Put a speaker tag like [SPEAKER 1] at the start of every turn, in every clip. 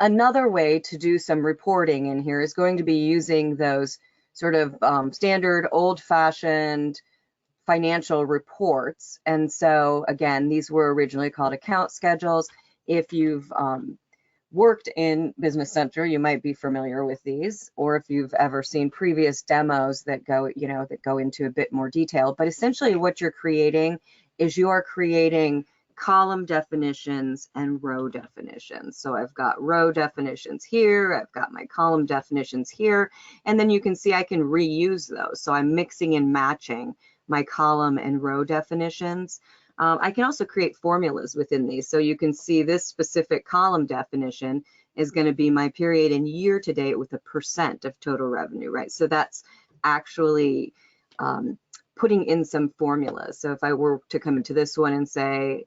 [SPEAKER 1] Another way to do some reporting in here is going to be using those sort of standard old-fashioned financial reports. And so again, these were originally called account schedules. If you've worked in Business Center, you might be familiar with these, or if you've ever seen previous demos that go, that go into a bit more detail. But essentially what you're creating is you are creating column definitions and row definitions. So I've got row definitions here, I've got my column definitions here, and then you can see I can reuse those. So I'm mixing and matching my column and row definitions. I can also create formulas within these. So you can see this specific column definition is going to be my period and year to date with a % of total revenue, right? So that's actually putting in some formulas. So if I were to come into this one and say,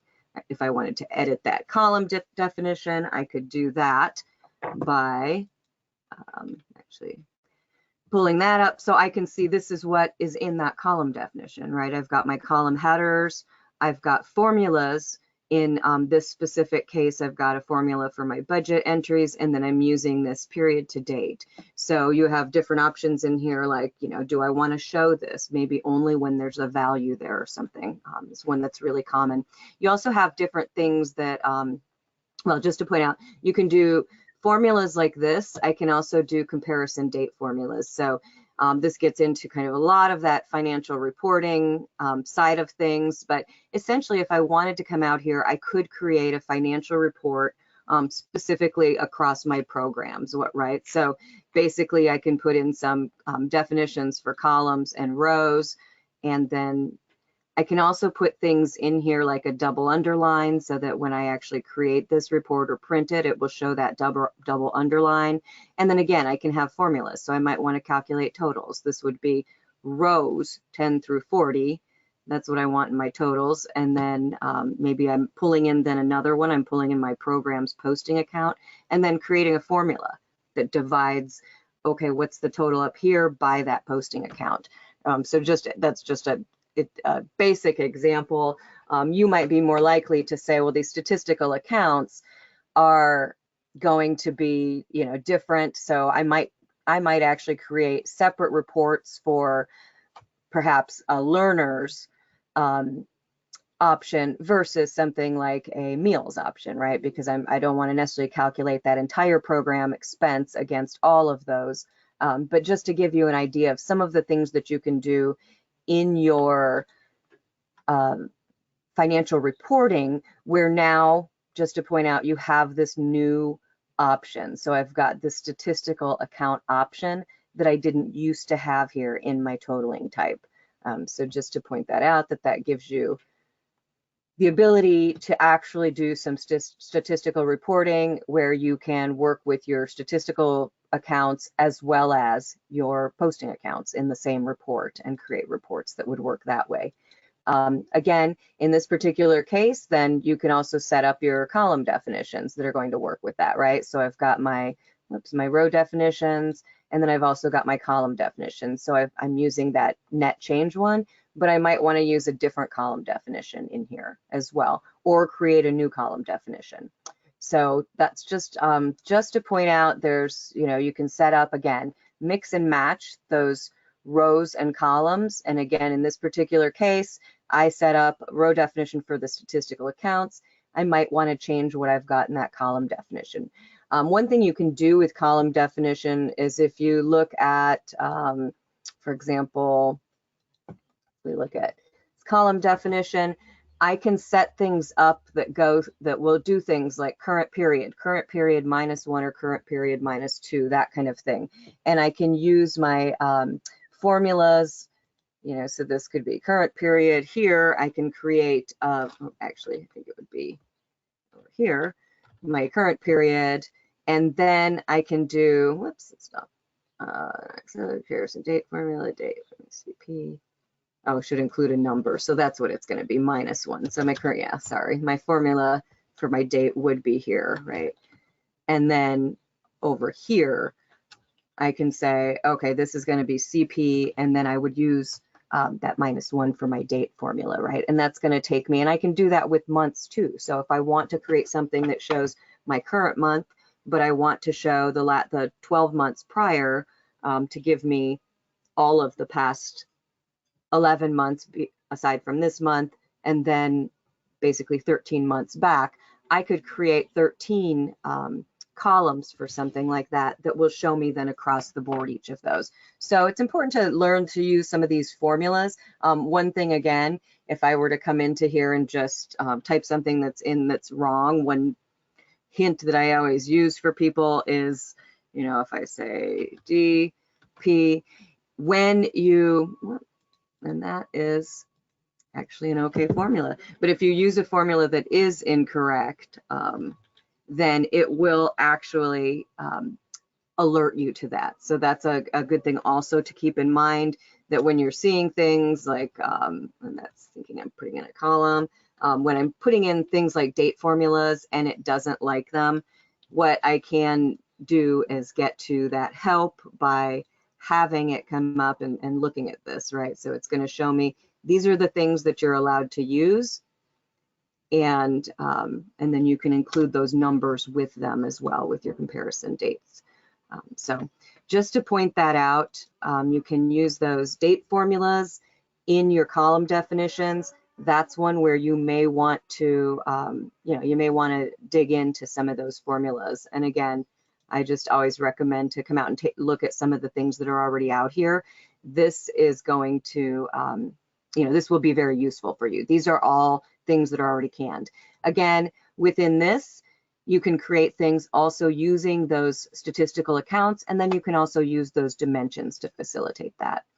[SPEAKER 1] if I wanted to edit that column definition, I could do that by actually pulling that up so I can see this is what is in that column definition, right? I've got my column headers, I've got formulas. In this specific case, I've got a formula for my budget entries, and then I'm using this period to date. So you have different options in here, like, do I want to show this? Maybe only when there's a value there or something. It's one that's really common. You also have different things that, well, just to point out, you can do formulas like this. I can also do comparison date formulas. So this gets into kind of a lot of that financial reporting side of things, but essentially if I wanted to come out here, I could create a financial report specifically across my programs, right? So basically I can put in some definitions for columns and rows, and then I can also put things in here like a double underline so that when I actually create this report or print it, it will show that double underline. And then again, I can have formulas. So I might want to calculate totals. This would be rows 10 through 40. That's what I want in my totals. And then maybe I'm pulling in then another one. I'm pulling in my program's posting account and then creating a formula that divides, okay, what's the total up here by that posting account. So that's just a basic example. You might be more likely to say, well, these statistical accounts are going to be, different. So I might actually create separate reports for perhaps a learner's option versus something like a meals option, right? Because I don't want to necessarily calculate that entire program expense against all of those. But just to give you an idea of some of the things that you can do in your financial reporting, where now, just to point out, you have this new option. So I've got the statistical account option that I didn't used to have here in my totaling type. So just to point that out, that gives you the ability to actually do some statistical reporting where you can work with your statistical accounts as well as your posting accounts in the same report and create reports that would work that way. Again, in this particular case, then you can also set up your column definitions that are going to work with that, right? So I've got my row definitions, and then I've also got my column definitions. So I'm using that net change one, but I might want to use a different column definition in here as well, or create a new column definition. So that's just to point out, there's, you can set up, again, mix and match those rows and columns. And again, in this particular case, I set up a row definition for the statistical accounts. I might want to change what I've got in that column definition. One thing you can do with column definition is if you look at, for example, we look at column definition, I can set things up that will do things like current period -1 or current period -2, that kind of thing. And I can use my formulas, so this could be current period here. I can create, actually, I think it would be over here, my current period, and then I can do, whoops, it's not, comparison date formula, date from CP. Oh, should include a number. So that's what it's going to be, -1. So my current, my formula for my date would be here, right? And then over here, I can say, okay, this is going to be CP, and then I would use that -1 for my date formula, right? And that's going to take me, and I can do that with months too. So if I want to create something that shows my current month, but I want to show the 12 months prior to give me all of the past 11 months aside from this month, and then basically 13 months back. I could create 13 columns for something like that will show me then across the board each of those. So it's important to learn to use some of these formulas. One thing, again, if I were to come into here and just type something that's wrong, one hint that I always use for people is, you know, if I say DP, when you, and that is actually an okay formula, but if you use a formula that is incorrect, then it will actually alert you to that. So that's a good thing also to keep in mind, that when you're seeing things like, and that's thinking I'm putting in a column, when I'm putting in things like date formulas and it doesn't like them, what I can do is get to that help by having it come up and looking at this, right? So it's going to show me these are the things that you're allowed to use, and then you can include those numbers with them as well with your comparison dates. So just to point that out, you can use those date formulas in your column definitions. That's one where you may want to, you may want to dig into some of those formulas. And again, I just always recommend to come out and look at some of the things that are already out here. This is going to, this will be very useful for you. These are all things that are already canned. Again, within this, you can create things also using those statistical accounts, and then you can also use those dimensions to facilitate that.